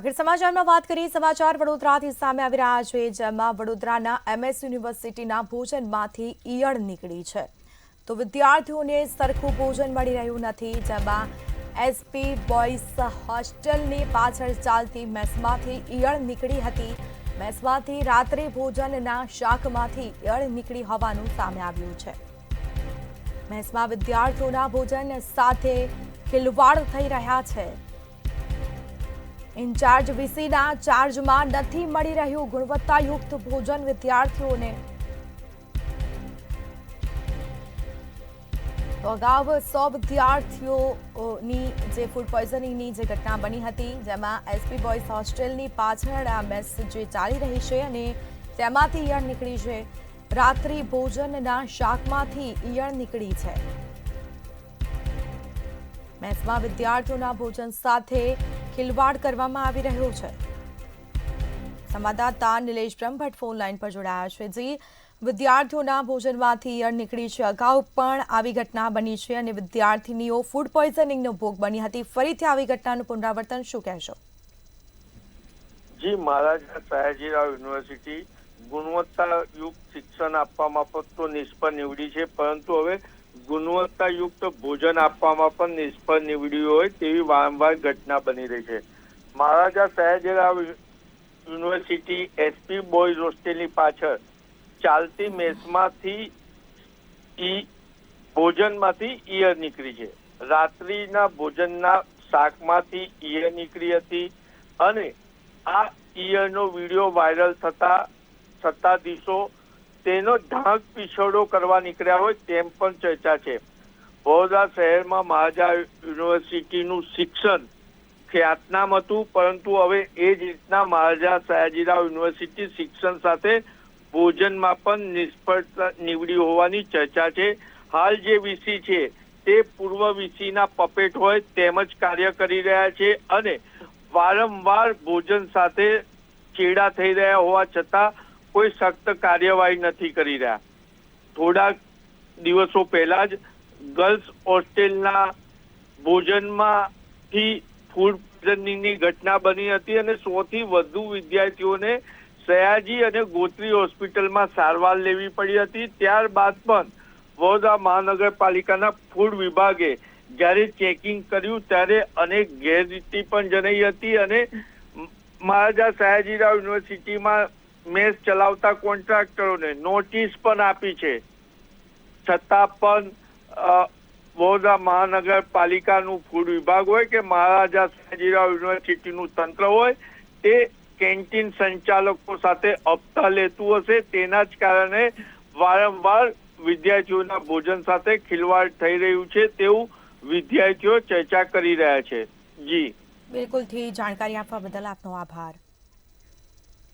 આગળ સમાચારમાં વાત કરીએ। સમાચાર વડોદરાથી સામે આવી રહ્યા છે, જેમાં વડોદરાના MS યુનિવર્સિટીના ભોજનમાંથી ઈયળ નીકળી છે, તો વિદ્યાર્થીઓને સરખું ભોજન મળી રહ્યું નથી, જેમાં SP બોયઝ હોસ્ટેલની પાછળ ચાલતી મેસમાંથી ઈયળ નીકળી હતી। મેસમાંથી રાત્રિ ભોજનના શાકમાંથી ઈયળ નીકળી હોવાનું સામે આવ્યું છે। મેસમાં વિદ્યાર્થીઓના ભોજન સાથે ખિલવાડ થઈ રહ્યા છે। ઇન્ચાર્જ વીસીના ચાર્જમાં નથી મળી રહ્યું ગુણવત્તાયુક્ત ભોજન વિદ્યાર્થીઓને। તો અગાઉ 100 વિદ્યાર્થીઓની જે ફૂડ પોઈઝનિંગની જે ઘટના બની હતી, જેમાં SP બોયઝ હોસ્ટેલની પાછળ આ મેસ જે ચાલી રહી છે અને તેમાંથી ઈયળ નીકળી છે। રાત્રિ ભોજનના શાકમાંથી ઈયળ નીકળી છે। મેસમાં વિદ્યાર્થીઓના ભોજન સાથે ખિલવાડ કરવામાં આવી રહ્યો છે। સંવાદદાતા નિલેશ બ્રહ્મભટ્ટ ફોન લાઈન પર જોડાયા છે। જી, વિદ્યાર્થીઓના ભોજનમાંથી ઈયળ નીકળી છે, અગાઉ પણ આવી ઘટના બની છે અને વિદ્યાર્થીનીઓ ફૂડ પોઈઝનિંગનો ભોગ બની હતી, ફરીથી આવી ઘટનાનું પુનરાવર્તન શું કહેશો? જી, મહારાજા સયાજીરાવ યુનિવર્સિટી ગુણવત્તાયુક્ત શિક્ષણ આપવામાં તો નિષ્ફળ નીવડી છે, પરંતુ હવે ગુણવત્તાયુક્ત ભોજન આપવામાં પણ નિષ્ફળ નીવડ્યું હોય તેવી વારંવાર ઘટના બની રહી છે। Maharaja Sayajirao university SP boys હોસ્ટેલની પાછળ ચાલતી મેસમાંથી ભોજનમાંથી ઈયળ નીકળી છે। રાત્રિના ભોજનના શાકમાંથી ઈયળ નીકળી હતી અને આ ઈયળનો વિડીયો વાયરલ થતા સત્તાધીશો તેનો ઢાંક પીછોડો કરવા નીકળ્યા હોય તેમ પણ ચર્ચા છે। વડોદરા શહેરમાં મહારાજા યુનિવર્સિટીનું શિક્ષણ ખ્યાતનામ હતું, પરંતુ હવે એ જ રીતના મહારાજા સયાજીરાવ યુનિવર્સિટી શિક્ષણ સાથે ભોજનમાં પણ નિષ્ફળતા નીવડી હોવાની ચર્ચા છે। હાલ જે વીસી છે તે પૂર્વ વીસીના પપેટ હોય તેમ જ કાર્ય કરી રહ્યા છે અને વારંવાર ભોજન સાથે ચેડા થઈ રહ્યા હોવા છતાં કોઈ સખ્ત કાર્યવાહી નથી કરી રહ્યા। થોડાક દિવસો પહેલા જ ગર્લ્સ હોસ્ટેલના ભોજનમાંથી ફૂડ પોઈઝનિંગની ઘટના બની હતી અને 100 થી વધુ વિદ્યાર્થીઓને સયાજી અને ગોત્રી હોસ્પિટલમાં સારવાર લેવી પડી હતી। ત્યારબાદ પણ વડોદરા મહાનગરપાલિકાના ફૂડ વિભાગે જ્યારે ચેકિંગ કર્યું ત્યારે અનેક ગેરરીતિ પણ જણાઈ હતી અને મહારાજા સયાજીરાવ યુનિવર્સિટીમાં મેસ ચલાવતા કોન્ટ્રાક્ટરોને નોટિસ પણ આપી છે, છતાં પણ વડોદરા મહાનગરપાલિકાનું ફૂડ વિભાગ હોય કે મહારાજા સયાજીરાવ યુનિવર્સિટીનું તંત્ર હોય તે કેન્ટીન સંચાલકો સાથે હપ્તા લેતું હશે, તેના જ કારણે વારંવાર વિદ્યાર્થીઓના ભોજન સાથે ખિલવાડ થઈ રહ્યું છે તેવું વિદ્યાર્થીઓ ચર્ચા કરી રહ્યા છે। જી, બિલકુલથી જાણકારી આપવા બદલ આપનો આભાર।